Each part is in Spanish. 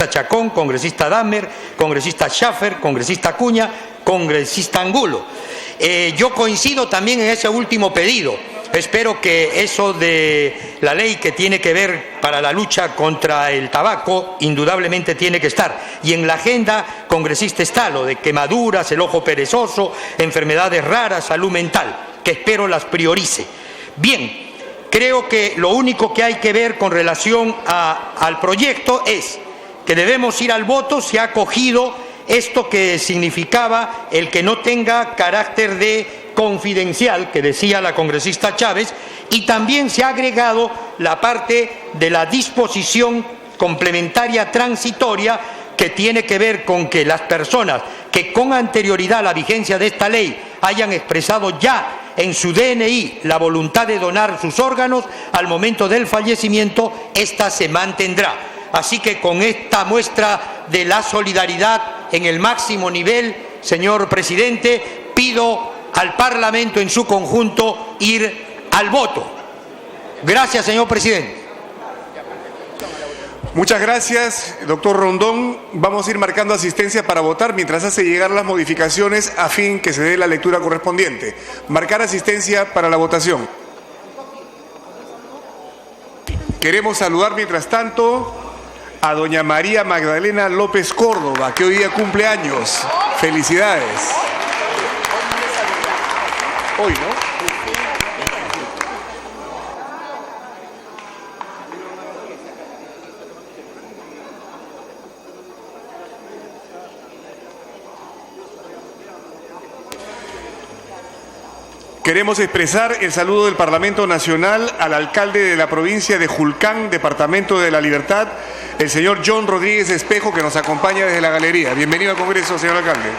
congresista Chacón, congresista Dahmer, congresista Schaffer, congresista Acuña, congresista Angulo. Yo coincido también en ese último pedido. Espero que eso de la ley que tiene que ver para la lucha contra el tabaco indudablemente tiene que estar. Y en la agenda congresista está lo de quemaduras, el ojo perezoso, enfermedades raras, salud mental, que espero las priorice. Bien, creo que lo único que hay que ver con relación al proyecto es que debemos ir al voto. Se ha acogido esto que significaba el que no tenga carácter de confidencial, que decía la congresista Chávez, y también se ha agregado la parte de la disposición complementaria transitoria que tiene que ver con que las personas que con anterioridad a la vigencia de esta ley hayan expresado ya en su DNI la voluntad de donar sus órganos, al momento del fallecimiento, ésta se mantendrá. Así que con esta muestra de la solidaridad en el máximo nivel, señor presidente, pido al Parlamento en su conjunto ir al voto. Gracias, señor presidente. Muchas gracias, doctor Rondón. Vamos a ir marcando asistencia para votar mientras hace llegar las modificaciones a fin que se dé la lectura correspondiente. Marcar asistencia para la votación. Queremos saludar mientras tanto a doña María Magdalena López Córdoba, que hoy día cumple años. Felicidades. Hoy, ¿no? Queremos expresar el saludo del Parlamento Nacional al alcalde de la provincia de Julcán, Departamento de la Libertad, el señor John Rodríguez Espejo, que nos acompaña desde la galería. Bienvenido al Congreso, señor alcalde.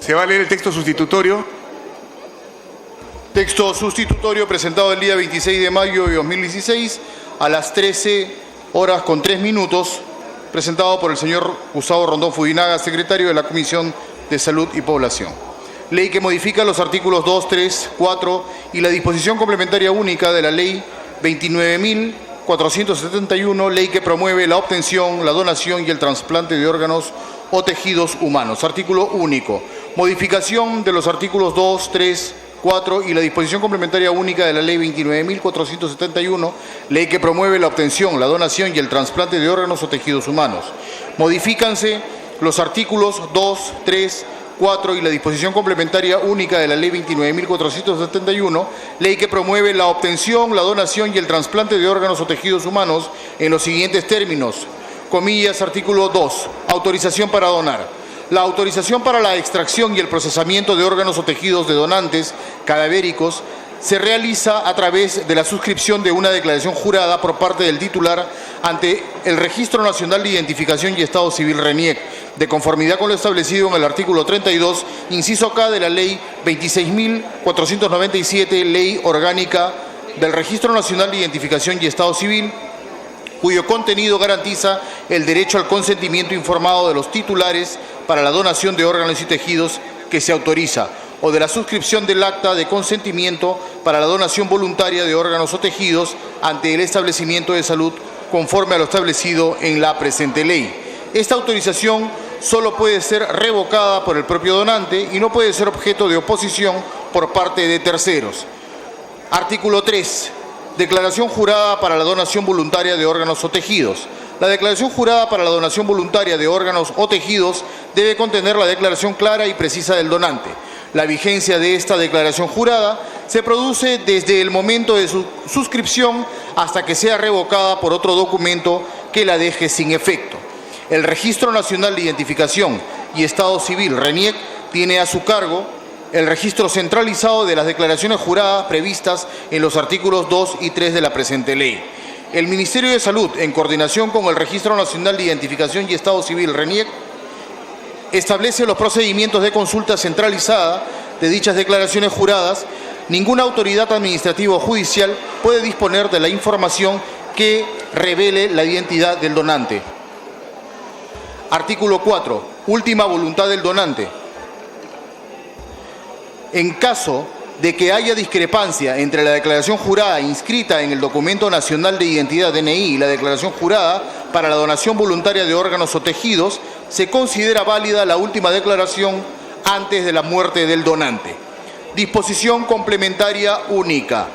¿Se va a leer el texto sustitutorio? Texto sustitutorio presentado el día 26 de mayo de 2016 a las 13:03, presentado por el señor Gustavo Rondón Fujinaga, secretario de la Comisión de Salud y Población. Ley que modifica los artículos 2, 3, 4 y la disposición complementaria única de la Ley 29.471, ley que promueve la obtención, la donación y el trasplante de órganos o tejidos humanos. Artículo único. Modificación de los artículos 2, 3, 4 y la disposición complementaria única de la Ley 29.471, ley que promueve la obtención, la donación y el trasplante de órganos o tejidos humanos. Modifícanse los artículos 2, 3, 4 y la disposición complementaria única de la Ley 29.471, ley que promueve la obtención, la donación y el trasplante de órganos o tejidos humanos en los siguientes términos. Comillas, artículo 2, autorización para donar. La autorización para la extracción y el procesamiento de órganos o tejidos de donantes cadavéricos se realiza a través de la suscripción de una declaración jurada por parte del titular ante el Registro Nacional de Identificación y Estado Civil RENIEC, de conformidad con lo establecido en el artículo 32, inciso K de la Ley 26.497, Ley Orgánica del Registro Nacional de Identificación y Estado Civil, cuyo contenido garantiza el derecho al consentimiento informado de los titulares para la donación de órganos y tejidos que se autoriza, o de la suscripción del acta de consentimiento para la donación voluntaria de órganos o tejidos ante el establecimiento de salud conforme a lo establecido en la presente ley. Esta autorización solo puede ser revocada por el propio donante y no puede ser objeto de oposición por parte de terceros. Artículo 3. Declaración jurada para la donación voluntaria de órganos o tejidos. La declaración jurada para la donación voluntaria de órganos o tejidos debe contener la declaración clara y precisa del donante. La vigencia de esta declaración jurada se produce desde el momento de su suscripción hasta que sea revocada por otro documento que la deje sin efecto. El Registro Nacional de Identificación y Estado Civil, RENIEC, tiene a su cargo el registro centralizado de las declaraciones juradas previstas en los artículos 2 y 3 de la presente ley. El Ministerio de Salud, en coordinación con el Registro Nacional de Identificación y Estado Civil, RENIEC, establece los procedimientos de consulta centralizada de dichas declaraciones juradas. Ninguna autoridad administrativa o judicial puede disponer de la información que revele la identidad del donante. Artículo 4. Última voluntad del donante. En caso de que haya discrepancia entre la declaración jurada inscrita en el Documento Nacional de Identidad DNI y la declaración jurada para la donación voluntaria de órganos o tejidos, se considera válida la última declaración antes de la muerte del donante. Disposición complementaria única.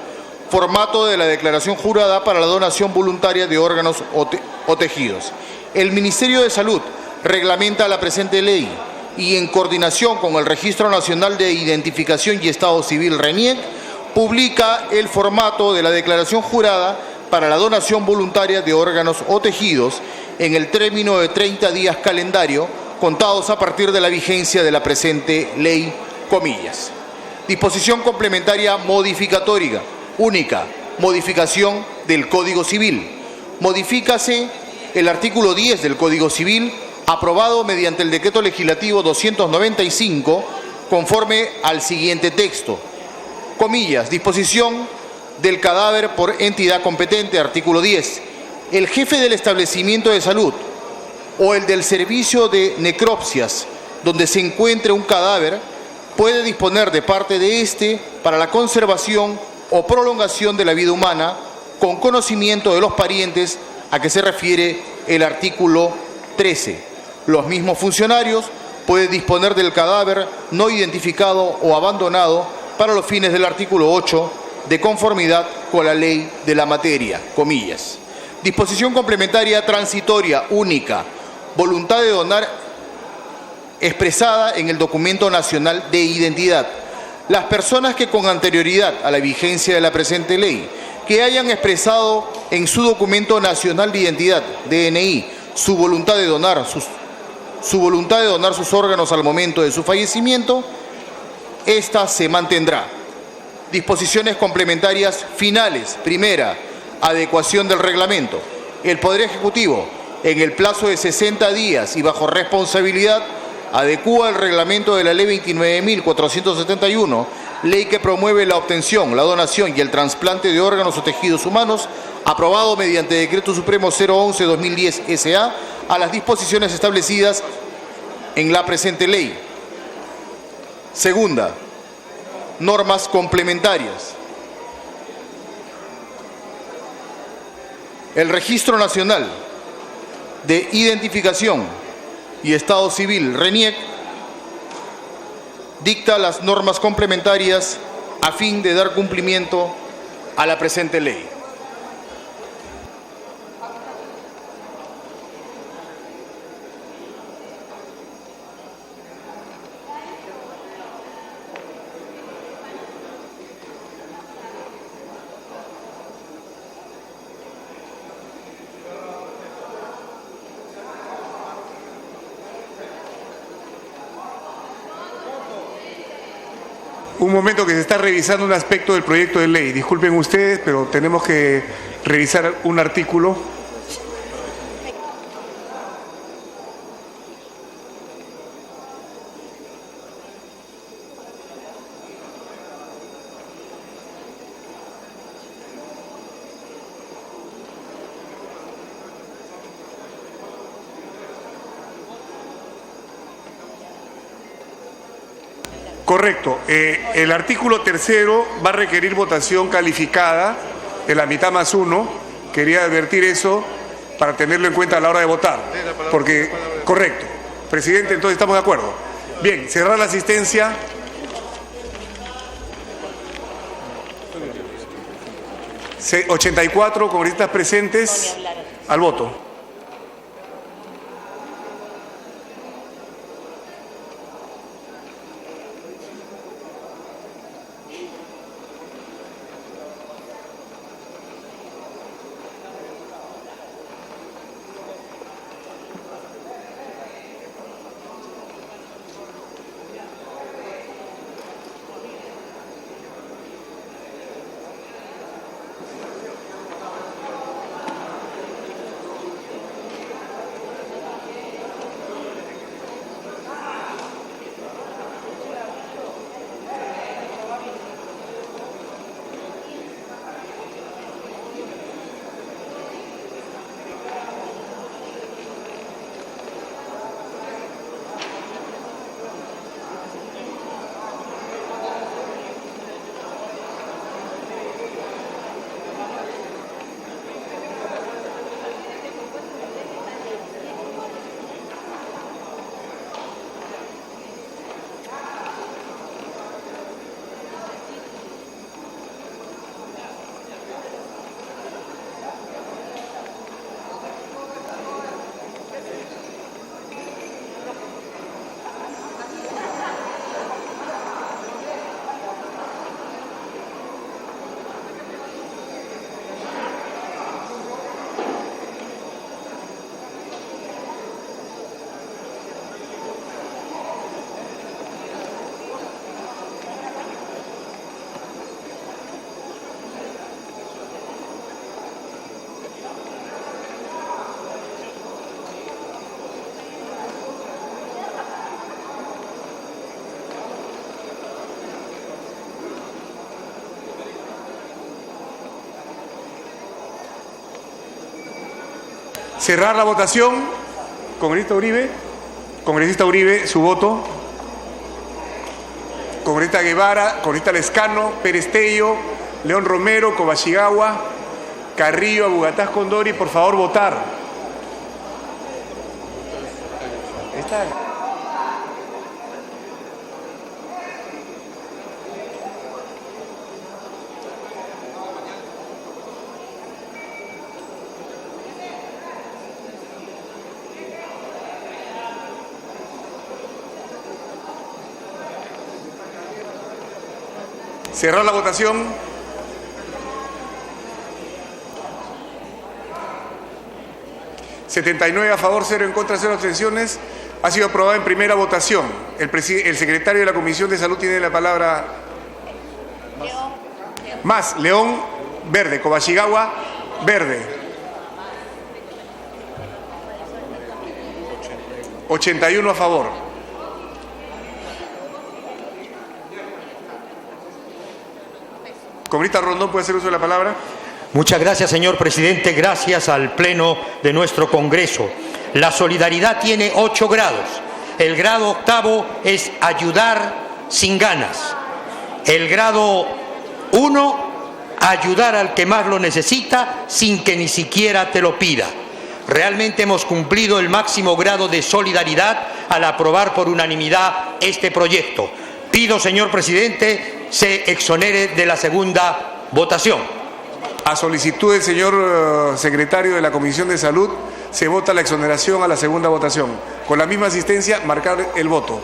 Formato de la declaración jurada para la donación voluntaria de órganos o tejidos. El Ministerio de Salud reglamenta la presente ley y, en coordinación con el Registro Nacional de Identificación y Estado Civil, RENIEC, publica el formato de la declaración jurada para la donación voluntaria de órganos o tejidos en el término de 30 días calendario, contados a partir de la vigencia de la presente ley, comillas. Disposición complementaria modificatoria única. Modificación del Código Civil. Modifícase el artículo 10 del Código Civil, aprobado mediante el Decreto Legislativo 295, conforme al siguiente texto. Comillas, disposición del cadáver por entidad competente, artículo 10. El jefe del establecimiento de salud o el del servicio de necropsias donde se encuentre un cadáver puede disponer de parte de éste para la conservación o prolongación de la vida humana con conocimiento de los parientes a que se refiere el artículo 13. Los mismos funcionarios pueden disponer del cadáver no identificado o abandonado para los fines del artículo 8, de conformidad con la ley de la materia, comillas. Disposición complementaria transitoria única. Voluntad de donar expresada en el Documento Nacional de Identidad. Las personas que con anterioridad a la vigencia de la presente ley, que hayan expresado en su Documento Nacional de Identidad, DNI, su voluntad de donar sus órganos al momento de su fallecimiento, esta se mantendrá. Disposiciones complementarias finales. Primera, adecuación del reglamento. El Poder Ejecutivo, en el plazo de 60 días y bajo responsabilidad, adecúa el reglamento de la Ley 29.471, ley que promueve la obtención, la donación y el trasplante de órganos o tejidos humanos, aprobado mediante Decreto Supremo 011-2010 S.A., a las disposiciones establecidas en la presente ley. Segunda, normas complementarias. El Registro Nacional de Identificación y Estado Civil, RENIEC, dicta las normas complementarias a fin de dar cumplimiento a la presente ley. Un momento que se está revisando un aspecto del proyecto de ley. Disculpen ustedes, pero tenemos que revisar un artículo. Correcto. El artículo 3º va a requerir votación calificada de la mitad más 1. Quería advertir eso para tenerlo en cuenta a la hora de votar. Porque, correcto. Presidente, entonces estamos de acuerdo. Bien, cerrar la asistencia. Se, 84 congresistas presentes al voto. Cerrar la votación. Congresista Uribe, su voto. Congresista Guevara, congresista Lescano, Pérez Tello, León Romero, Kobayashi, Carrillo, Abugataz Condori, por favor votar. ¿Está? Cerrar la votación. ...79 a favor, 0 en contra, 0 abstenciones. Ha sido aprobada en primera votación. El secretario de la Comisión de Salud tiene la palabra. Más, León, verde. Kobayashi, verde. 81 a favor. Congresista Rondón, ¿puede hacer uso de la palabra? Muchas gracias, señor presidente. Gracias al Pleno de nuestro Congreso. La solidaridad tiene 8 grados. El grado 8º es ayudar sin ganas. El grado 1, ayudar al que más lo necesita sin que ni siquiera te lo pida. Realmente hemos cumplido el máximo grado de solidaridad al aprobar por unanimidad este proyecto. Pido, señor presidente, se exonere de la segunda votación. A solicitud del señor secretario de la Comisión de Salud, se vota la exoneración a la segunda votación. Con la misma asistencia, marcar el voto.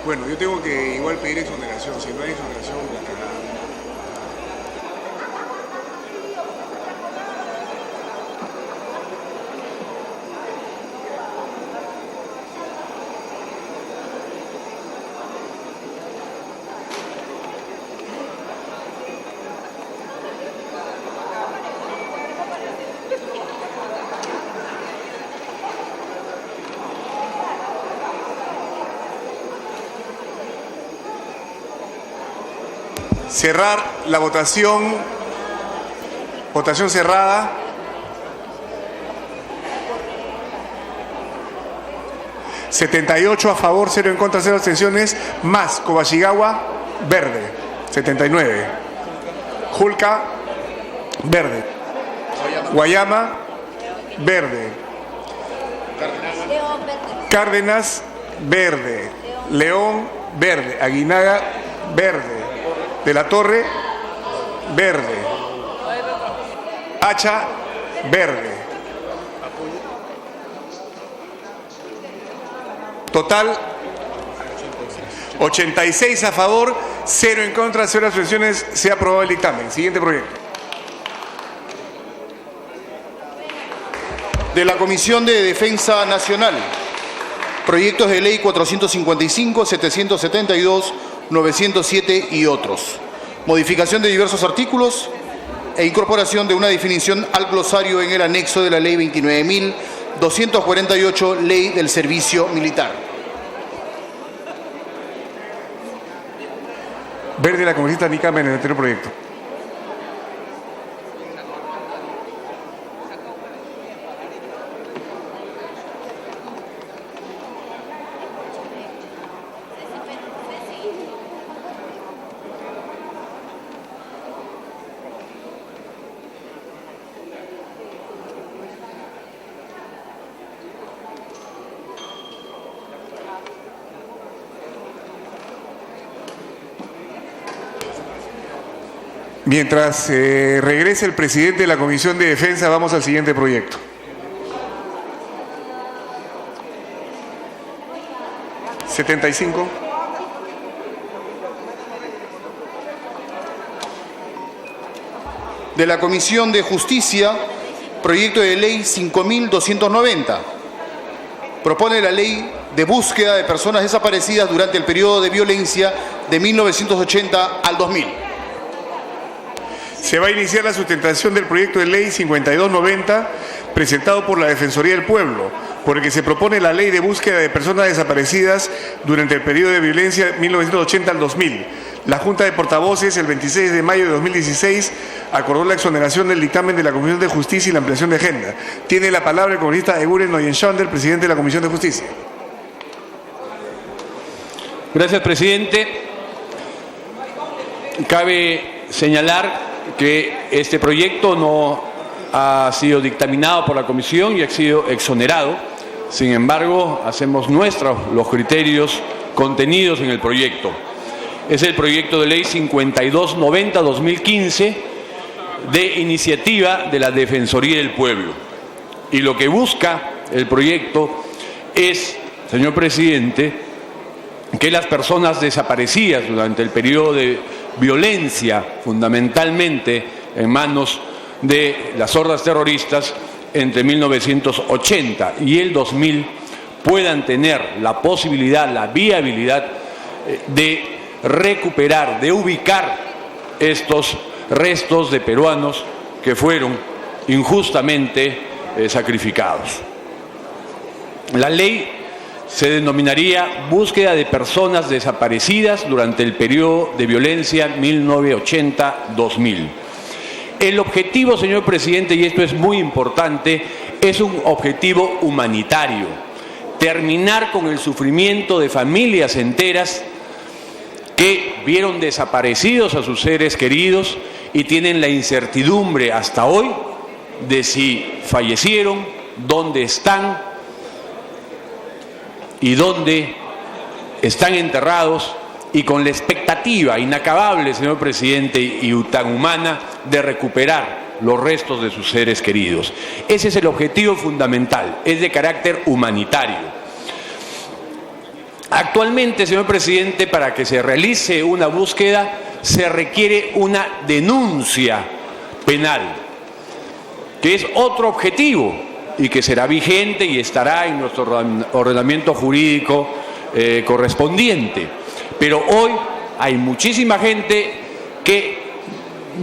Bueno, yo tengo que igual pedir exoneración. Si no hay exoneración, la cagada. Cerrar la votación. Votación cerrada. ...78 a favor, 0 en contra, 0 abstenciones... ...más Kobayashi-Gawa, verde... ...79... ...Julka, verde... ...Guayama, verde... ...Cárdenas, verde... ...León, verde... ...Aguinaga, verde... De la Torre, verde. Hacha, verde. Total, 86 a favor, 0 en contra, 0 abstenciones. Se ha aprobado el dictamen. Siguiente proyecto. De la Comisión de Defensa Nacional. Proyectos de ley 455, 772, 907 y otros. Modificación de diversos artículos e incorporación de una definición al glosario en el anexo de la Ley 29.248, Ley del Servicio Militar. Verde, la congresista Nica en el anterior proyecto. Mientras regrese el presidente de la Comisión de Defensa, vamos al siguiente proyecto. ¿75? De la Comisión de Justicia, proyecto de ley 5.290. Propone la ley de búsqueda de personas desaparecidas durante el periodo de violencia de 1980 al 2000. Se va a iniciar la sustentación del proyecto de ley 5290 presentado por la Defensoría del Pueblo, por el que se propone la ley de búsqueda de personas desaparecidas durante el periodo de violencia 1980 al 2000. La Junta de Portavoces, el 26 de mayo de 2016, acordó la exoneración del dictamen de la Comisión de Justicia y la ampliación de agenda. Tiene la palabra el congresista Eguren Oyenschaunder, presidente de la Comisión de Justicia. Gracias, presidente. Cabe señalar que este proyecto no ha sido dictaminado por la Comisión y ha sido exonerado. Sin embargo, hacemos nuestros los criterios contenidos en el proyecto. Es el proyecto de ley 5290-2015 de iniciativa de la Defensoría del Pueblo. Y lo que busca el proyecto es, señor presidente, que las personas desaparecidas durante el periodo de violencia, fundamentalmente en manos de las hordas terroristas entre 1980 y el 2000, puedan tener la posibilidad, la viabilidad de recuperar, de ubicar estos restos de peruanos que fueron injustamente sacrificados. La ley se denominaría búsqueda de personas desaparecidas durante el periodo de violencia 1980-2000. El objetivo, señor presidente, y esto es muy importante, es un objetivo humanitario. Terminar con el sufrimiento de familias enteras que vieron desaparecidos a sus seres queridos y tienen la incertidumbre hasta hoy de si fallecieron, dónde están y dónde están enterrados, y con la expectativa inacabable, señor presidente, y tan humana de recuperar los restos de sus seres queridos. Ese es el objetivo fundamental, es de carácter humanitario. Actualmente, señor presidente, para que se realice una búsqueda se requiere una denuncia penal, que es otro objetivo y que será vigente y estará en nuestro ordenamiento jurídico correspondiente. Pero hoy hay muchísima gente que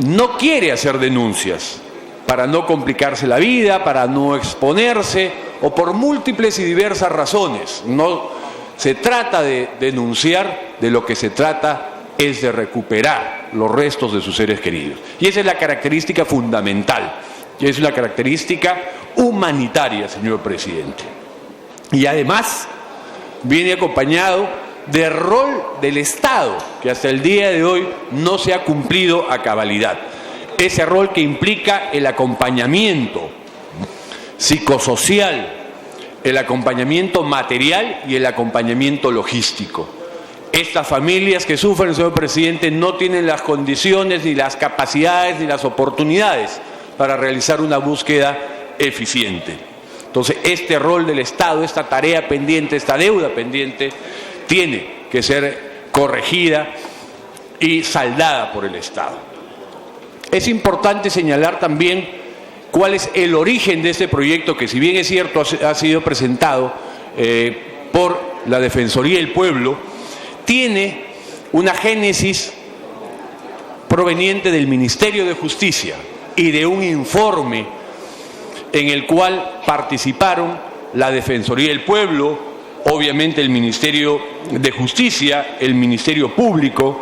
no quiere hacer denuncias para no complicarse la vida, para no exponerse o por múltiples y diversas razones. No se trata de denunciar, de lo que se trata es de recuperar los restos de sus seres queridos. Y esa es la característica fundamental, y es la característica humanitaria, señor presidente. Y además viene acompañado del rol del Estado, que hasta el día de hoy no se ha cumplido a cabalidad. Ese rol que implica el acompañamiento psicosocial, el acompañamiento material y el acompañamiento logístico. Estas familias que sufren, señor presidente, no tienen las condiciones, ni las capacidades, ni las oportunidades para realizar una búsqueda eficiente. Entonces, este rol del Estado, esta tarea pendiente, esta deuda pendiente, tiene que ser corregida y saldada por el Estado. Es importante señalar también cuál es el origen de este proyecto, que si bien es cierto ha sido presentado por la Defensoría del Pueblo, tiene una génesis proveniente del Ministerio de Justicia y de un informe en el cual participaron la Defensoría del Pueblo, obviamente el Ministerio de Justicia, el Ministerio Público,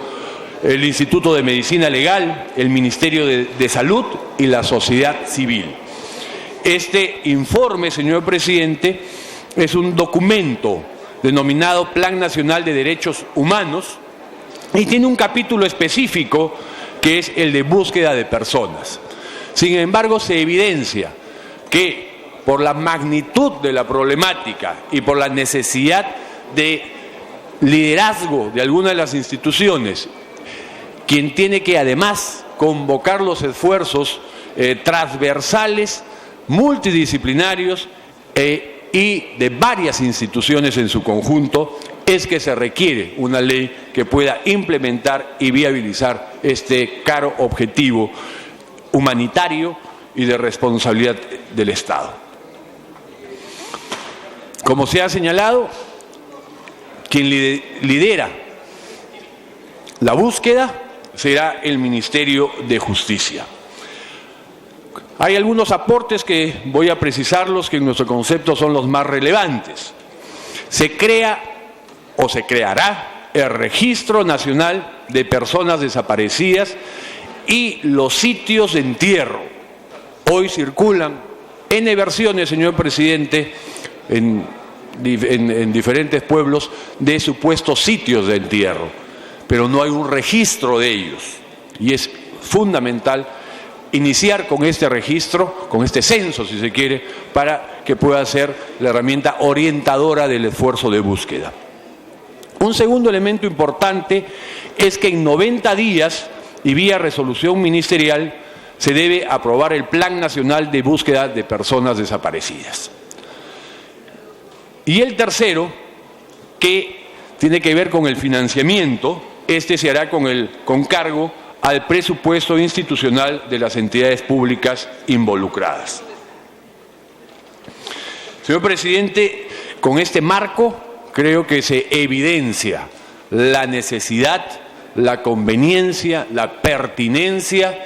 el Instituto de Medicina Legal, el Ministerio de Salud y la sociedad civil. Este informe, señor presidente, es un documento denominado Plan Nacional de Derechos Humanos y tiene un capítulo específico que es el de búsqueda de personas. Sin embargo, se evidencia que por la magnitud de la problemática y por la necesidad de liderazgo de alguna de las instituciones, quien tiene que además convocar los esfuerzos transversales, multidisciplinarios y de varias instituciones en su conjunto, es que se requiere una ley que pueda implementar y viabilizar este caro objetivo humanitario y de responsabilidad del Estado. Como se ha señalado, quien lidera la búsqueda será el Ministerio de Justicia. Hay algunos aportes que voy a precisarlos, que en nuestro concepto son los más relevantes. Se crea o se creará el Registro Nacional de Personas Desaparecidas y los sitios de entierro. Hoy circulan N versiones, señor presidente, en diferentes pueblos de supuestos sitios de entierro, pero no hay un registro de ellos. Y es fundamental iniciar con este registro, con este censo, si se quiere, para que pueda ser la herramienta orientadora del esfuerzo de búsqueda. Un segundo elemento importante es que en 90 días y vía resolución ministerial se debe aprobar el Plan Nacional de Búsqueda de Personas Desaparecidas. Y el tercero, que tiene que ver con el financiamiento, este se hará con cargo al presupuesto institucional de las entidades públicas involucradas. Señor presidente, con este marco creo que se evidencia la necesidad, la conveniencia, la pertinencia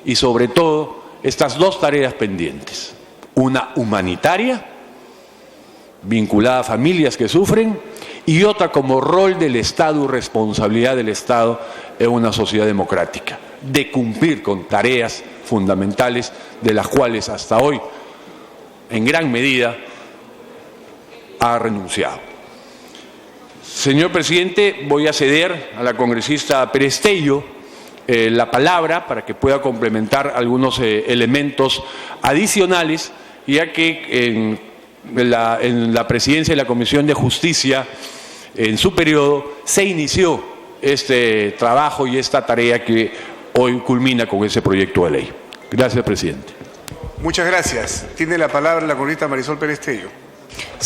y sobre todo estas dos tareas pendientes. Una humanitaria, vinculada a familias que sufren, y otra como rol del Estado y responsabilidad del Estado en una sociedad democrática, de cumplir con tareas fundamentales de las cuales hasta hoy, en gran medida, ha renunciado. Señor presidente, voy a ceder a la congresista Perestello la palabra para que pueda complementar algunos elementos adicionales, ya que en la presidencia de la Comisión de Justicia, en su periodo, se inició este trabajo y esta tarea que hoy culmina con ese proyecto de ley. Gracias, presidente. Muchas gracias. Tiene la palabra la congresista Marisol Perestello.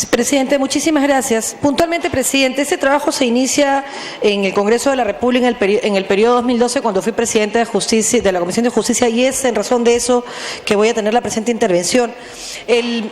Presidente, muchísimas gracias. Puntualmente, presidente, este trabajo se inicia en el Congreso de la República en el periodo 2012, cuando fui presidente de la Comisión de Justicia, y es en razón de eso que voy a tener la presente intervención. El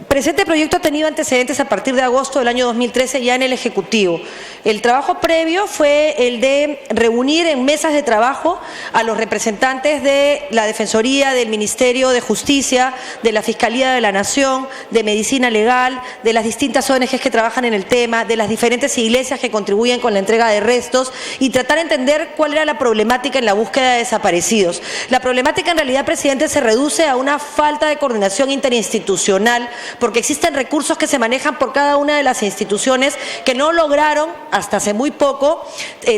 presente proyecto ha tenido antecedentes a partir de agosto del año 2013 ya en el Ejecutivo. El trabajo previo fue el de reunir en mesas de trabajo a los representantes de la Defensoría, del Ministerio de Justicia, de la Fiscalía de la Nación, de Medicina Legal, de las distintas ONGs que trabajan en el tema, de las diferentes iglesias que contribuyen con la entrega de restos, y tratar de entender cuál era la problemática en la búsqueda de desaparecidos. La problemática en realidad, presidente, se reduce a una falta de coordinación interinstitucional, porque existen recursos que se manejan por cada una de las instituciones que no lograron, hasta hace muy poco,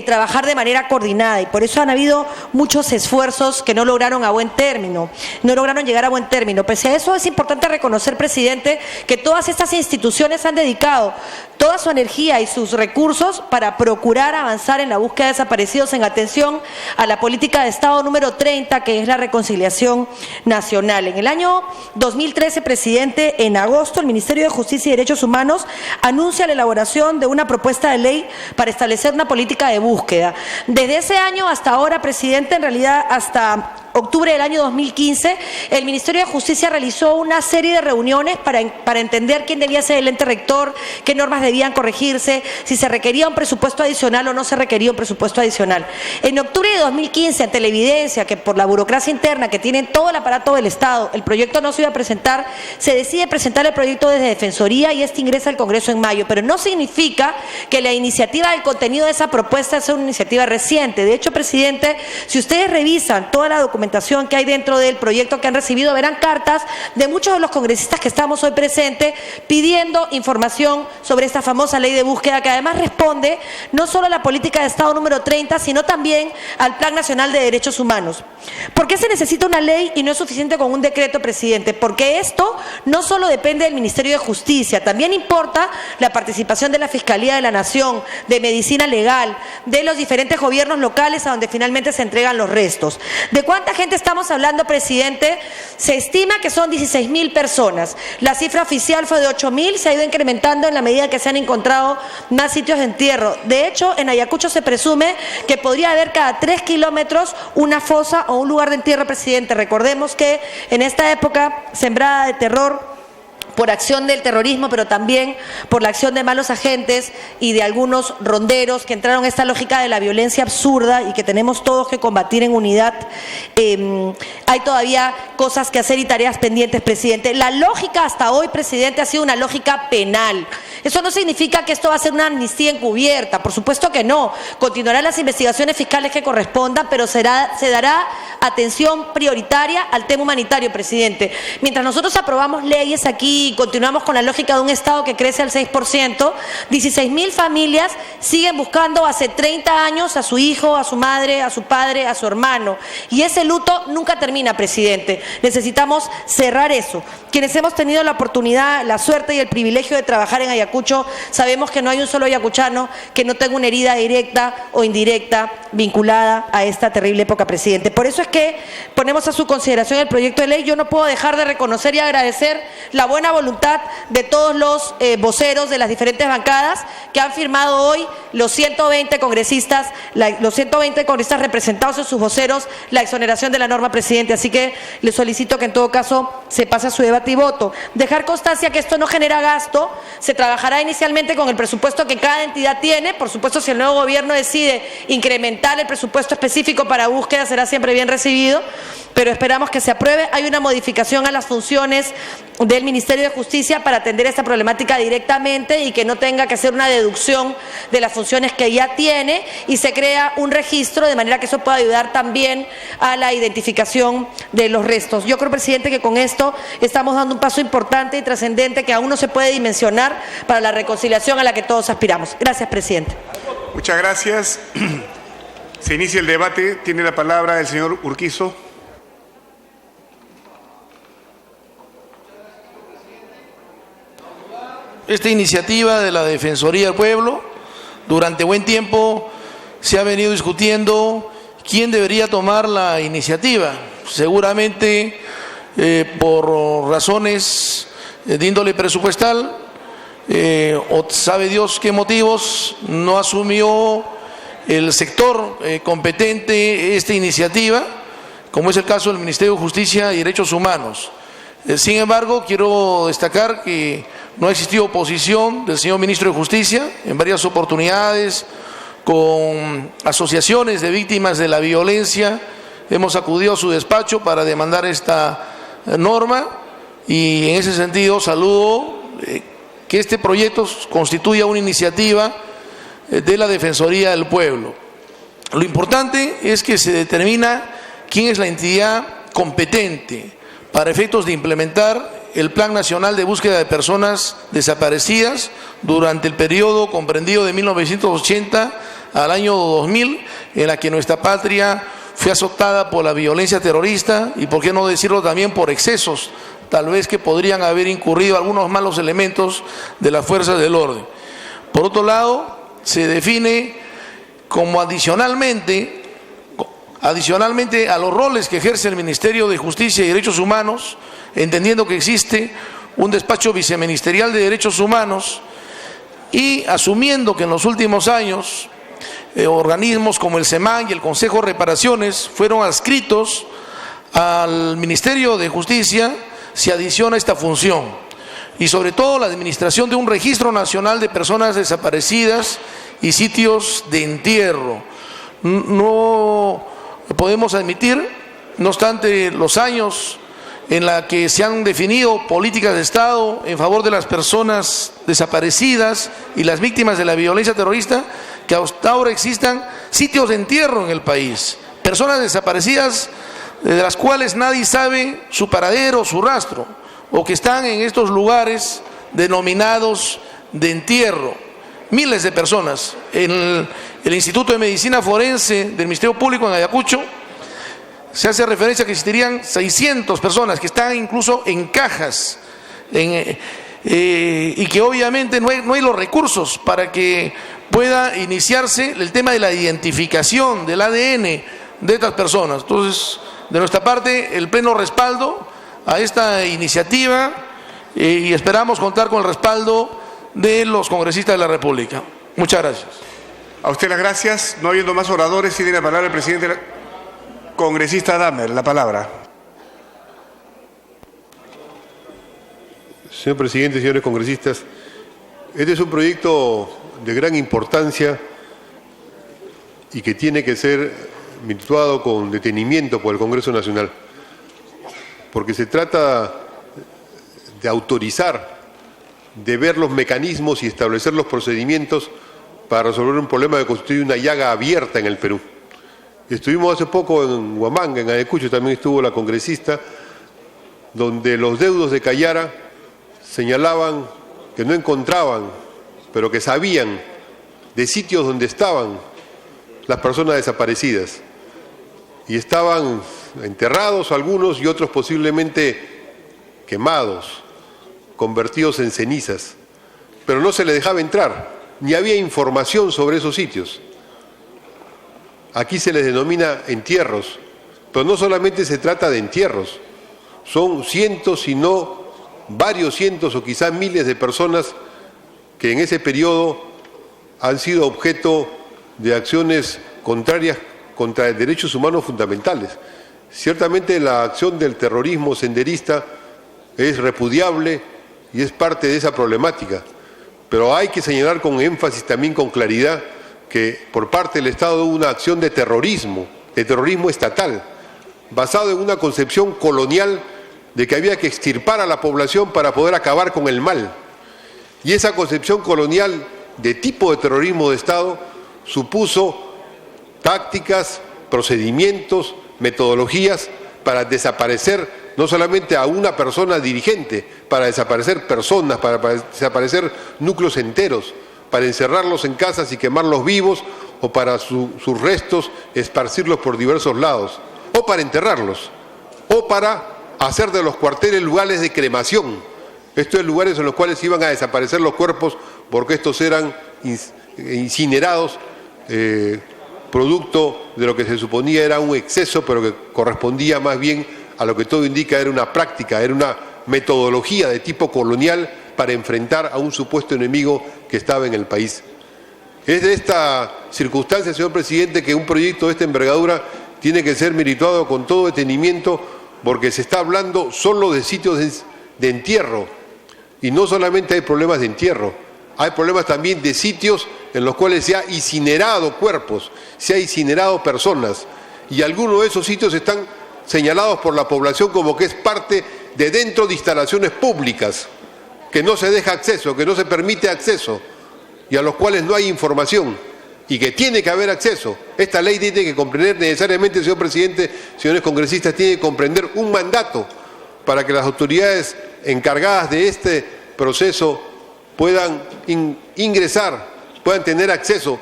trabajar de manera coordinada, y por eso han habido muchos esfuerzos que no lograron llegar a buen término. Pese a eso, es importante reconocer, presidente, que todas estas instituciones han dedicado toda su energía y sus recursos para procurar avanzar en la búsqueda de desaparecidos en atención a la política de Estado número 30, que es la reconciliación nacional. En el año 2013, presidente, en agosto, el Ministerio de Justicia y Derechos Humanos anuncia la elaboración de una propuesta de ley para establecer una política de búsqueda. Desde ese año hasta ahora, presidente, en realidad hasta octubre del año 2015, el Ministerio de Justicia realizó una serie de reuniones para entender quién debía ser el ente rector, qué normas debían corregirse, si se requería un presupuesto adicional o no se requería un presupuesto adicional. En octubre de 2015, ante la evidencia que por la burocracia interna que tiene todo el aparato del Estado, el proyecto no se iba a presentar, se decide presentar el proyecto desde Defensoría y este ingresa al Congreso en mayo, pero no significa que la iniciativa del contenido de esa propuesta sea una iniciativa reciente. De hecho, presidente, si ustedes revisan toda la documentación que hay dentro del proyecto que han recibido, verán cartas de muchos de los congresistas que estamos hoy presentes pidiendo información sobre esta famosa ley de búsqueda, que además responde no solo a la política de Estado número 30, sino también al Plan Nacional de Derechos Humanos. ¿Por qué se necesita una ley y no es suficiente con un decreto, presidente? Porque esto no solo depende del Ministerio de Justicia, también importa la participación de la Fiscalía de la Nación, de Medicina Legal, de los diferentes gobiernos locales a donde finalmente se entregan los restos. ¿De cuánta gente estamos hablando, presidente? Se estima que son 16.000 personas. La cifra oficial fue de 8.000, se ha ido incrementando en la medida que se han encontrado más sitios de entierro. De hecho, en Ayacucho se presume que podría haber cada 3 kilómetros una fosa o un lugar de entierro, presidente. Recordemos que en esta época sembrada de terror por acción del terrorismo, pero también por la acción de malos agentes y de algunos ronderos que entraron en esta lógica de la violencia absurda y que tenemos todos que combatir en unidad, hay todavía cosas que hacer y tareas pendientes, presidente. La lógica hasta hoy, presidente, ha sido una lógica penal. Eso no significa que esto va a ser una amnistía encubierta, por supuesto que no. Continuarán las investigaciones fiscales que correspondan, pero se dará atención prioritaria al tema humanitario, presidente. Mientras nosotros aprobamos leyes aquí y continuamos con la lógica de un Estado que crece al 6%, 16.000 familias siguen buscando hace 30 años a su hijo, a su madre, a su padre, a su hermano. Y ese luto nunca termina, presidente. Necesitamos cerrar eso. Quienes hemos tenido la oportunidad, la suerte y el privilegio de trabajar en Ayacucho, sabemos que no hay un solo ayacuchano que no tenga una herida directa o indirecta vinculada a esta terrible época, presidente. Por eso es que ponemos a su consideración el proyecto de ley. Yo no puedo dejar de reconocer y agradecer la buena voluntad de todos los voceros de las diferentes bancadas que han firmado hoy los 120 congresistas representados en sus voceros la exoneración de la norma, presidente. Así que le solicito que en todo caso se pase a su debate y voto. Dejar constancia que esto no genera gasto, se trabajará inicialmente con el presupuesto que cada entidad tiene. Por supuesto, si el nuevo gobierno decide incrementar el presupuesto específico para búsqueda, será siempre bien recibido, pero esperamos que se apruebe. Hay una modificación a las funciones del Ministerio de Justicia para atender esta problemática directamente y que no tenga que hacer una deducción de las funciones que ya tiene, y se crea un registro de manera que eso pueda ayudar también a la identificación de los restos. Yo creo, presidente, que con esto estamos dando un paso importante y trascendente que aún no se puede dimensionar para la reconciliación a la que todos aspiramos. Gracias, presidente. Muchas gracias. Se inicia el debate. Tiene la palabra el señor Urquizo. Esta iniciativa de la Defensoría del Pueblo, durante buen tiempo se ha venido discutiendo quién debería tomar la iniciativa. Seguramente por razones de índole presupuestal o sabe Dios qué motivos, no asumió el sector competente esta iniciativa, como es el caso del Ministerio de Justicia y Derechos Humanos. Sin embargo, quiero destacar que no ha existido oposición del señor Ministro de Justicia en varias oportunidades, con asociaciones de víctimas de la violencia. Hemos acudido a su despacho para demandar esta norma y en ese sentido saludo que este proyecto constituya una iniciativa de la Defensoría del Pueblo. Lo importante es que se determina quién es la entidad competente para efectos de implementar el Plan Nacional de Búsqueda de Personas Desaparecidas durante el periodo comprendido de 1980 al año 2000, en la que nuestra patria fue azotada por la violencia terrorista y, por qué no decirlo, también por excesos, tal vez que podrían haber incurrido algunos malos elementos de las fuerzas del orden. Por otro lado, se define como adicionalmente a los roles que ejerce el Ministerio de Justicia y Derechos Humanos, entendiendo que existe un despacho viceministerial de Derechos Humanos y asumiendo que en los últimos años organismos como el SEMAN y el Consejo de Reparaciones fueron adscritos al Ministerio de Justicia, se adiciona esta función y sobre todo la administración de un registro nacional de personas desaparecidas y sitios de entierro. No podemos admitir, no obstante los años en la que se han definido políticas de Estado en favor de las personas desaparecidas y las víctimas de la violencia terrorista, que hasta ahora existan sitios de entierro en el país, personas desaparecidas de las cuales nadie sabe su paradero, su rastro, o que están en estos lugares denominados de entierro. Miles de personas. En el Instituto de Medicina Forense del Ministerio Público en Ayacucho se hace referencia a que existirían 600 personas que están incluso en cajas y que obviamente no hay los recursos para que pueda iniciarse el tema de la identificación del ADN de estas personas. Entonces, de nuestra parte, el pleno respaldo a esta iniciativa y esperamos contar con el respaldo de los congresistas de la República. Muchas gracias. A usted las gracias. No habiendo más oradores, tiene la palabra el presidente, congresista Damer. La palabra. Señor presidente, señores congresistas, este es un proyecto de gran importancia y que tiene que ser virtuado con detenimiento por el Congreso Nacional, porque se trata de autorizar, de ver los mecanismos y establecer los procedimientos para resolver un problema que constituye una llaga abierta en el Perú. Estuvimos hace poco en Huamanga, en Ayacucho, también estuvo la congresista, donde los deudos de Cayara señalaban que no encontraban, pero que sabían de sitios donde estaban las personas desaparecidas. Y estaban enterrados algunos y otros posiblemente quemados, convertidos en cenizas. Pero no se les dejaba entrar, ni había información sobre esos sitios. Aquí se les denomina entierros, pero no solamente se trata de entierros, son cientos, si no varios cientos o quizás miles de personas que en ese periodo han sido objeto de acciones contrarias contra derechos humanos fundamentales. Ciertamente la acción del terrorismo senderista es repudiable y es parte de esa problemática, pero hay que señalar con énfasis, también con claridad, que por parte del Estado hubo una acción de terrorismo estatal, basado en una concepción colonial de que había que extirpar a la población para poder acabar con el mal. Y esa concepción colonial de tipo de terrorismo de Estado supuso tácticas, procedimientos, metodologías para desaparecer no solamente a una persona dirigente, para desaparecer personas, para desaparecer núcleos enteros, para encerrarlos en casas y quemarlos vivos, o para sus restos esparcirlos por diversos lados, o para enterrarlos, o para hacer de los cuarteles lugares de cremación. Estos son lugares en los cuales iban a desaparecer los cuerpos porque estos eran incinerados, producto de lo que se suponía era un exceso, pero que correspondía más bien a lo que todo indica era una práctica, era una metodología de tipo colonial para enfrentar a un supuesto enemigo que estaba en el país. Es de esta circunstancia, señor presidente, que un proyecto de esta envergadura tiene que ser merituado con todo detenimiento, porque se está hablando solo de sitios de entierro, y no solamente hay problemas de entierro, hay problemas también de sitios en los cuales se ha incinerado cuerpos, se ha incinerado personas, y algunos de esos sitios están señalados por la población como que es parte de dentro de instalaciones públicas, que no se deja acceso, que no se permite acceso, y a los cuales no hay información, y que tiene que haber acceso. Esta ley tiene que comprender necesariamente, señor presidente, señores congresistas, tiene que comprender un mandato para que las autoridades encargadas de este proceso puedan ingresar, puedan tener acceso.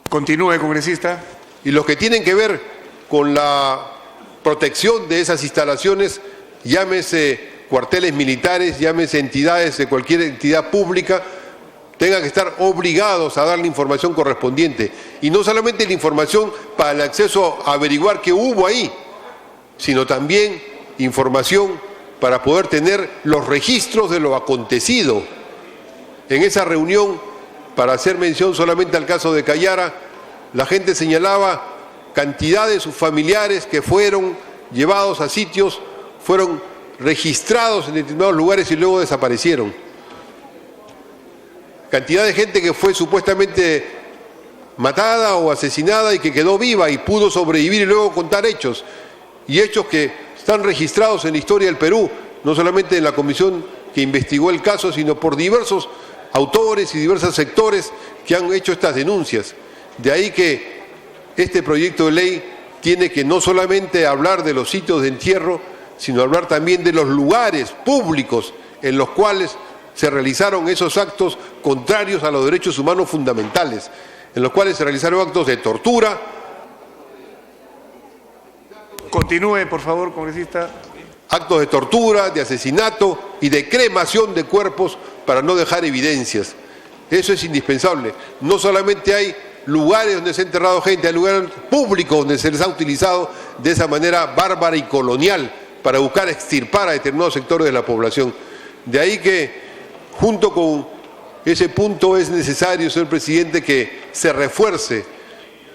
Continúe, congresista. Y los que tienen que ver con la protección de esas instalaciones, llámese cuarteles militares, llámese entidades de cualquier entidad pública, tengan que estar obligados a dar la información correspondiente. Y no solamente la información para el acceso a averiguar qué hubo ahí, sino también información para poder tener los registros de lo acontecido. En esa reunión, para hacer mención solamente al caso de Callara, la gente señalaba cantidad de sus familiares que fueron llevados a sitios, fueron registrados en determinados lugares y luego desaparecieron. Cantidad de gente que fue supuestamente matada o asesinada y que quedó viva y pudo sobrevivir y luego contar hechos. Y hechos que están registrados en la historia del Perú, no solamente en la comisión que investigó el caso, sino por diversos autores y diversos sectores que han hecho estas denuncias. De ahí que este proyecto de ley tiene que no solamente hablar de los sitios de entierro, sino hablar también de los lugares públicos en los cuales se realizaron esos actos contrarios a los derechos humanos fundamentales, en los cuales se realizaron actos de tortura. Continúe, por favor, congresista. Actos de tortura, de asesinato y de cremación de cuerpos para no dejar evidencias. Eso es indispensable. No solamente hay lugares donde se ha enterrado gente, hay lugares públicos donde se les ha utilizado de esa manera bárbara y colonial para buscar extirpar a determinados sectores de la población. De ahí que, junto con ese punto, es necesario, señor presidente, que se refuerce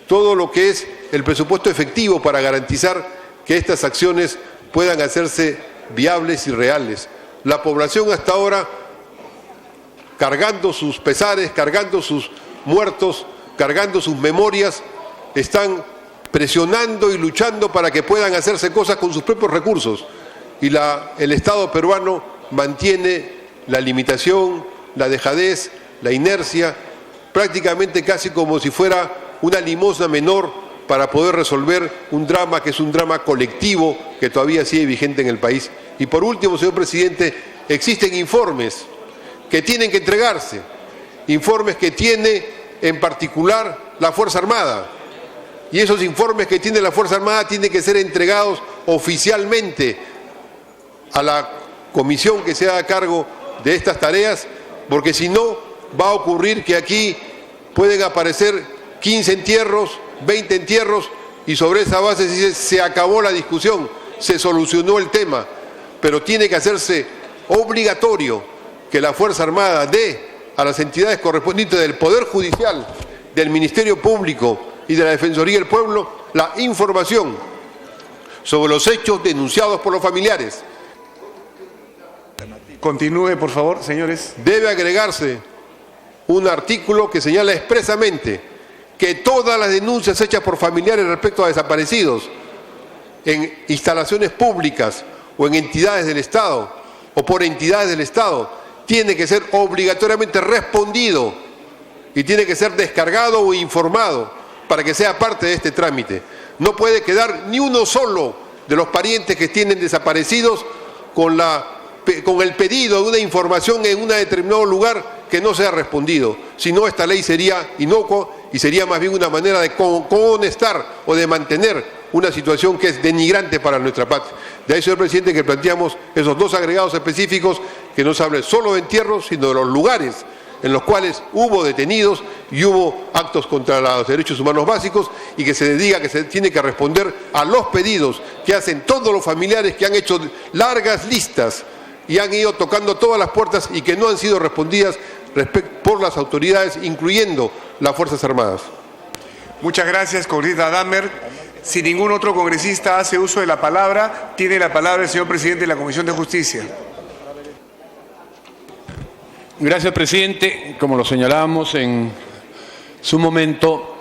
todo lo que es el presupuesto efectivo para garantizar que estas acciones puedan hacerse viables y reales. La población hasta ahora, cargando sus pesares, cargando sus muertos, cargando sus memorias, están presionando y luchando para que puedan hacerse cosas con sus propios recursos. Y el Estado peruano mantiene la limitación, la dejadez, la inercia, prácticamente casi como si fuera una limosna menor para poder resolver un drama que es un drama colectivo que todavía sigue vigente en el país. Y por último, señor presidente, existen informes que tienen que entregarse, informes que tiene en particular la Fuerza Armada. Y esos informes que tiene la Fuerza Armada tienen que ser entregados oficialmente a la comisión que se haga cargo de estas tareas, porque si no va a ocurrir que aquí pueden aparecer 15 entierros, 20 entierros, y sobre esa base se acabó la discusión, se solucionó el tema, pero tiene que hacerse obligatorio que la Fuerza Armada dé a las entidades correspondientes del Poder Judicial, del Ministerio Público y de la Defensoría del Pueblo la información sobre los hechos denunciados por los familiares. Continúe, por favor, señores. Debe agregarse un artículo que señala expresamente que todas las denuncias hechas por familiares respecto a desaparecidos en instalaciones públicas o en entidades del Estado o por entidades del Estado tiene que ser obligatoriamente respondido y tiene que ser descargado o informado para que sea parte de este trámite. No puede quedar ni uno solo de los parientes que tienen desaparecidos con el pedido de una información en un determinado lugar que no sea respondido. Si no, esta ley sería inocua y sería más bien una manera de cohonestar o de mantener una situación que es denigrante para nuestra patria. De ahí, señor presidente, que planteamos esos dos agregados específicos que no se hable solo de entierros, sino de los lugares en los cuales hubo detenidos y hubo actos contra los derechos humanos básicos, y que se diga que se tiene que responder a los pedidos que hacen todos los familiares que han hecho largas listas y han ido tocando todas las puertas y que no han sido respondidas por las autoridades, incluyendo las Fuerzas Armadas. Muchas gracias, congresista Damer. Si ningún otro congresista hace uso de la palabra, tiene la palabra el señor presidente de la Comisión de Justicia. Gracias, presidente. Como lo señalábamos en su momento,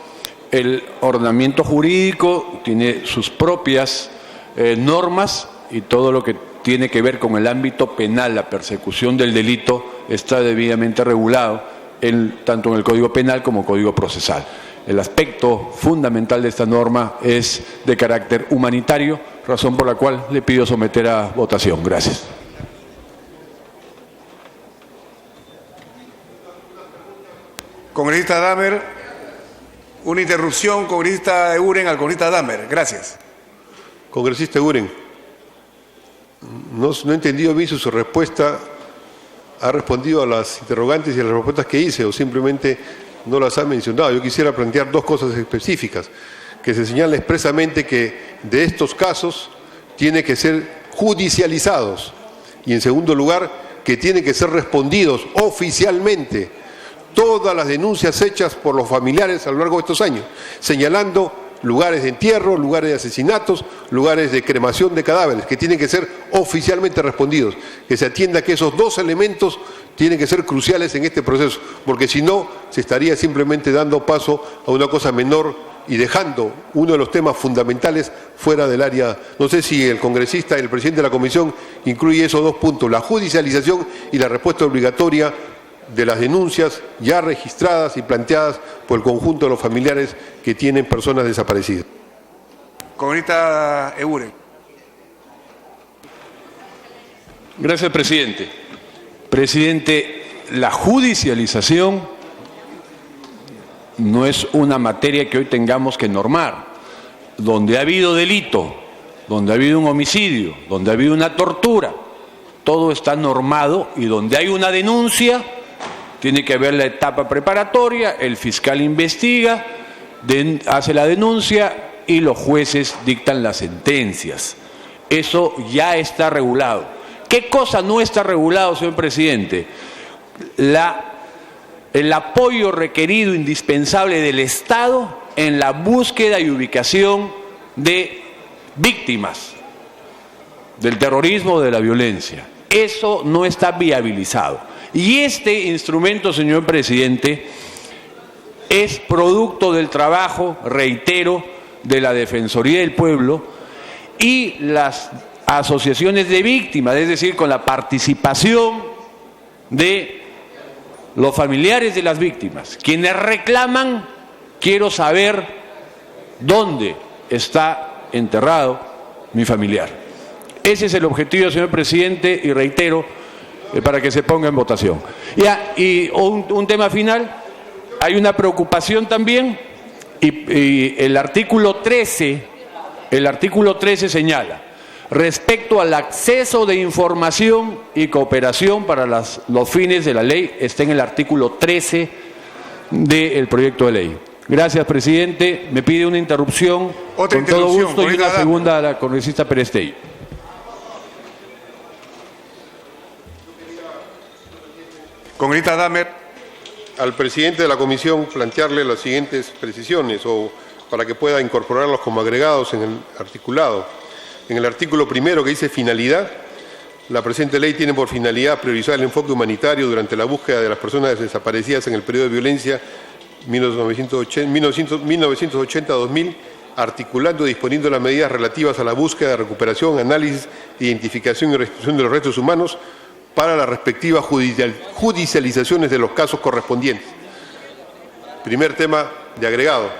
el ordenamiento jurídico tiene sus propias normas, y todo lo que tiene que ver con el ámbito penal, la persecución del delito, está debidamente regulado tanto en el Código Penal como Código Procesal. El aspecto fundamental de esta norma es de carácter humanitario, razón por la cual le pido someter a votación. Gracias. Congresista Damer, una interrupción, congresista Eguren al congresista Damer. Gracias. Congresista Eguren, no he entendido bien su respuesta. ¿Ha respondido a las interrogantes y a las respuestas que hice o simplemente no las ha mencionado? Yo quisiera plantear dos cosas específicas, que se señala expresamente que de estos casos tiene que ser judicializados, y en segundo lugar, que tienen que ser respondidos oficialmente todas las denuncias hechas por los familiares a lo largo de estos años, señalando lugares de entierro, lugares de asesinatos, lugares de cremación de cadáveres, que tienen que ser oficialmente respondidos, que se atienda que esos dos elementos tienen que ser cruciales en este proceso, porque si no, se estaría simplemente dando paso a una cosa menor y dejando uno de los temas fundamentales fuera del área. No sé si el congresista, el presidente de la comisión, incluye esos dos puntos, la judicialización y la respuesta obligatoria de las denuncias ya registradas y planteadas por el conjunto de los familiares que tienen personas desaparecidas. Congresista Eguren. Gracias, presidente. Presidente, la judicialización no es una materia que hoy tengamos que normar. Donde ha habido delito, donde ha habido un homicidio, donde ha habido una tortura, todo está normado, y donde hay una denuncia tiene que haber la etapa preparatoria, el fiscal investiga, hace la denuncia y los jueces dictan las sentencias. Eso ya está regulado. ¿Qué cosa no está regulado, señor presidente? El apoyo requerido, indispensable del Estado en la búsqueda y ubicación de víctimas del terrorismo o de la violencia. Eso no está viabilizado. Y este instrumento, señor presidente, es producto del trabajo, reitero, de la Defensoría del Pueblo y las asociaciones de víctimas, es decir, con la participación de los familiares de las víctimas, quienes reclaman: quiero saber dónde está enterrado mi familiar. Ese es el objetivo, señor presidente, y reitero, para que se ponga en votación. Y un tema final, hay una preocupación también, y el artículo 13 señala: respecto al acceso de información y cooperación para los fines de la ley, está en el artículo 13 del proyecto de ley. Gracias, presidente. Me pide una interrupción. Otra con todo interrupción, gusto, y una segunda a la congresista Perestegui. Congresista Damer. Al presidente de la comisión plantearle las siguientes precisiones, o para que pueda incorporarlos como agregados en el articulado. En el artículo primero, que dice finalidad, la presente ley tiene por finalidad priorizar el enfoque humanitario durante la búsqueda de las personas desaparecidas en el periodo de violencia 1980-2000, articulando y disponiendo las medidas relativas a la búsqueda, recuperación, análisis, identificación y restitución de los restos humanos para las respectivas judicializaciones de los casos correspondientes. Primer tema de agregado,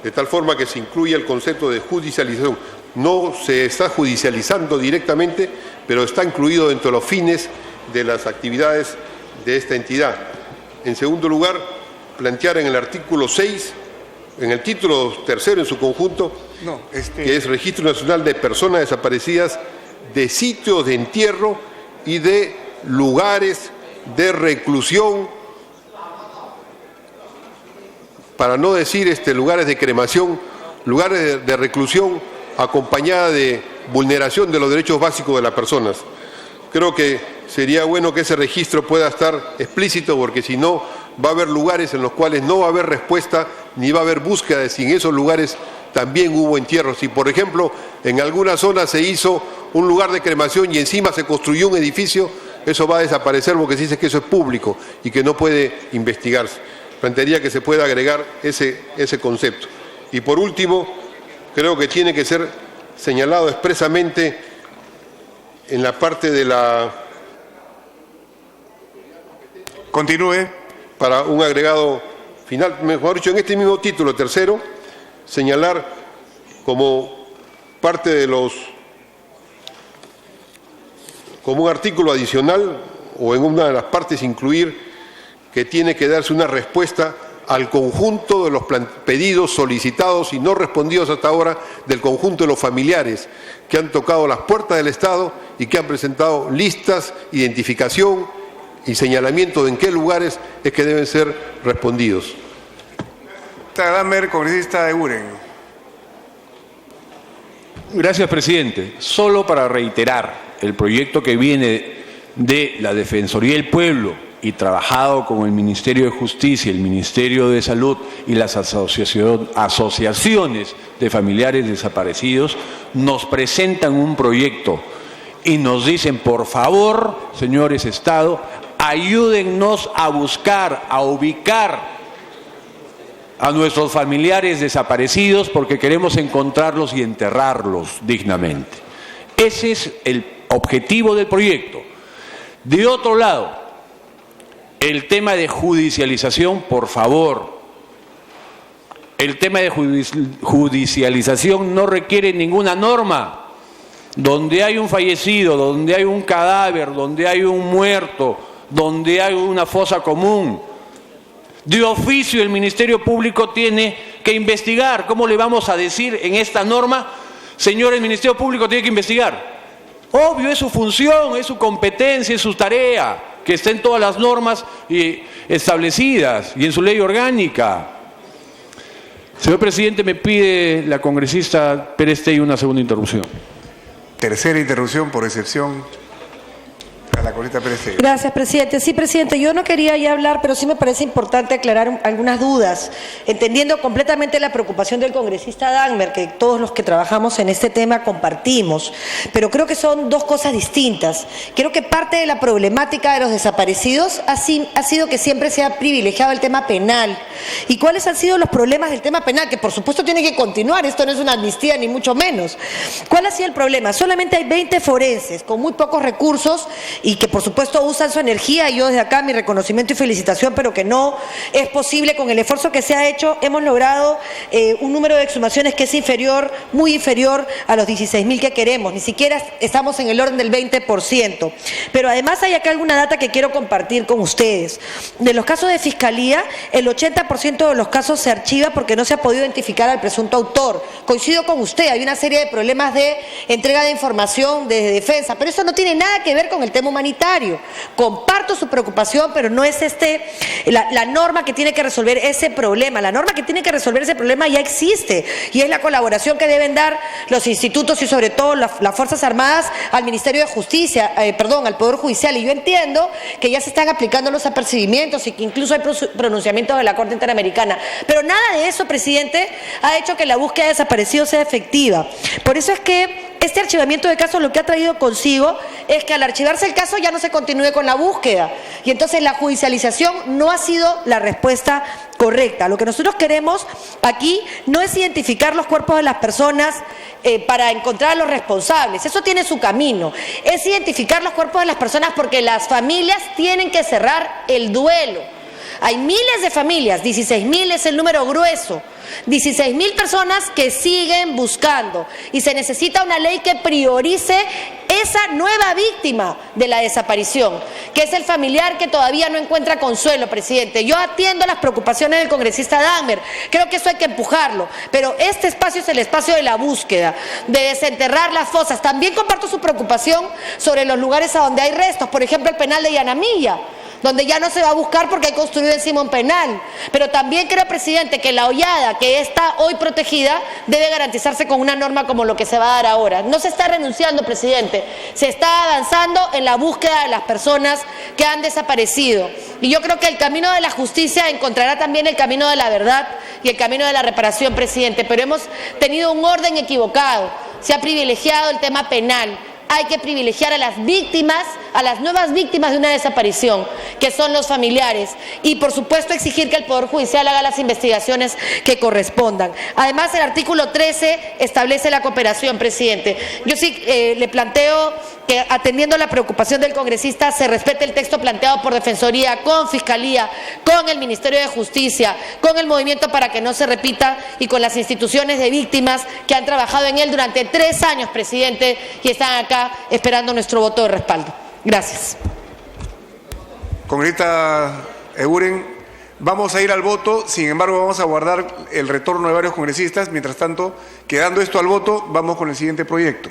de tal forma que se incluya el concepto de judicialización. No se está judicializando directamente, pero está incluido dentro de los fines de las actividades de esta entidad. En segundo lugar, plantear en el artículo 6, en el título tercero en su conjunto, que es Registro Nacional de Personas Desaparecidas, de sitios de entierro y de lugares de reclusión para no decir lugares de cremación, lugares de reclusión acompañada de vulneración de los derechos básicos de las personas. Creo que sería bueno que ese registro pueda estar explícito, porque si no va a haber lugares en los cuales no va a haber respuesta ni va a haber búsqueda de si en esos lugares también hubo entierros. Si, por ejemplo, en alguna zona se hizo un lugar de cremación y encima se construyó un edificio, eso va a desaparecer porque se dice que eso es público y que no puede investigarse. Plantearía que se pueda agregar ese concepto. Y por último, creo que tiene que ser señalado expresamente en la parte de la... Continúe. Para un agregado final, mejor dicho, en este mismo título tercero, señalar como parte de como un artículo adicional o en una de las partes incluir que tiene que darse una respuesta al conjunto de los pedidos solicitados y no respondidos hasta ahora del conjunto de los familiares que han tocado las puertas del Estado y que han presentado listas, identificación y señalamiento de en qué lugares es que deben ser respondidos. Dahmer, congresista de Uren. Gracias, presidente. Solo para reiterar, el proyecto que viene de la Defensoría del Pueblo y trabajado con el Ministerio de Justicia, el Ministerio de Salud y las asociaciones de familiares desaparecidos, nos presentan un proyecto y nos dicen, por favor, señores Estado, ayúdennos a buscar, a ubicar a nuestros familiares desaparecidos porque queremos encontrarlos y enterrarlos dignamente. Ese es el objetivo del proyecto. De otro lado, el tema de judicialización, por favor. El tema de judicialización no requiere ninguna norma. Donde hay un fallecido, donde hay un cadáver, donde hay un muerto, donde hay una fosa común, de oficio el Ministerio Público tiene que investigar. ¿Cómo le vamos a decir en esta norma, señor, el Ministerio Público tiene que investigar? Obvio, es su función, es su competencia, es su tarea, que está en todas las normas establecidas y en su ley orgánica. Señor presidente, me pide la congresista Pérez Tey una segunda interrupción. Tercera interrupción por excepción. A la congresista Pérez Tey. Gracias, presidente. Sí, presidente, yo no quería ya hablar, pero sí me parece importante aclarar algunas dudas, entendiendo completamente la preocupación del congresista Dahmer, que todos los que trabajamos en este tema compartimos, pero creo que son dos cosas distintas. Creo que parte de la problemática de los desaparecidos ha sido que siempre se ha privilegiado el tema penal. ¿Y cuáles han sido los problemas del tema penal? Que por supuesto tiene que continuar, esto no es una amnistía ni mucho menos. ¿Cuál ha sido el problema? Solamente hay 20 forenses con muy pocos recursos y que por supuesto usan su energía, y yo desde acá mi reconocimiento y felicitación, pero que no es posible con el esfuerzo que se ha hecho. Hemos logrado un número de exhumaciones que es inferior, muy inferior a los 16.000 que queremos, ni siquiera estamos en el orden del 20%. Pero además hay acá alguna data que quiero compartir con ustedes. De los casos de fiscalía, el 80% de los casos se archiva porque no se ha podido identificar al presunto autor. Coincido con usted, hay una serie de problemas de entrega de información desde defensa, pero eso no tiene nada que ver con el tema humanitario. Comparto su preocupación, pero no es la norma que tiene que resolver ese problema. La norma que tiene que resolver ese problema ya existe, y es la colaboración que deben dar los institutos y sobre todo las Fuerzas Armadas al Ministerio de Justicia, al Poder Judicial. Y yo entiendo que ya se están aplicando los apercibimientos y que incluso hay pronunciamientos de la Corte Interamericana. Pero nada de eso, presidente, ha hecho que la búsqueda de desaparecidos sea efectiva. Por eso es que este archivamiento de casos lo que ha traído consigo es que al archivarse el caso ya no se continúe con la búsqueda, y entonces la judicialización no ha sido la respuesta correcta. Lo que nosotros queremos aquí no es identificar los cuerpos de las personas para encontrar a los responsables, eso tiene su camino. Es identificar los cuerpos de las personas porque las familias tienen que cerrar el duelo. Hay miles de familias, 16.000 es el número grueso, 16.000 personas que siguen buscando, y se necesita una ley que priorice esa nueva víctima de la desaparición, que es el familiar que todavía no encuentra consuelo, presidente. Yo atiendo las preocupaciones del congresista Dahmer, creo que eso hay que empujarlo, pero este espacio es el espacio de la búsqueda, de desenterrar las fosas. También comparto su preocupación sobre los lugares a donde hay restos, por ejemplo el penal de Yanamilla. donde ya no se va a buscar porque hay construido encima un penal. Pero también creo, presidente, que la hollada que está hoy protegida debe garantizarse con una norma como lo que se va a dar ahora. No se está renunciando, presidente, se está avanzando en la búsqueda de las personas que han desaparecido. Y yo creo que el camino de la justicia encontrará también el camino de la verdad y el camino de la reparación, presidente. Pero hemos tenido un orden equivocado. Se ha privilegiado el tema penal. Hay que privilegiar a las víctimas, a las nuevas víctimas de una desaparición, que son los familiares, y por supuesto exigir que el Poder Judicial haga las investigaciones que correspondan. Además, el artículo 13 establece la cooperación, presidente. Yo sí le planteo que, atendiendo la preocupación del congresista, se respete el texto planteado por Defensoría, con Fiscalía, con el Ministerio de Justicia, con el Movimiento para que no se repita y con las instituciones de víctimas que han trabajado en él durante 3 años, presidente, y están acá esperando nuestro voto de respaldo. Gracias. Congresista Eguren, vamos a ir al voto, sin embargo vamos a guardar el retorno de varios congresistas. Mientras tanto, quedando esto al voto, vamos con el siguiente proyecto.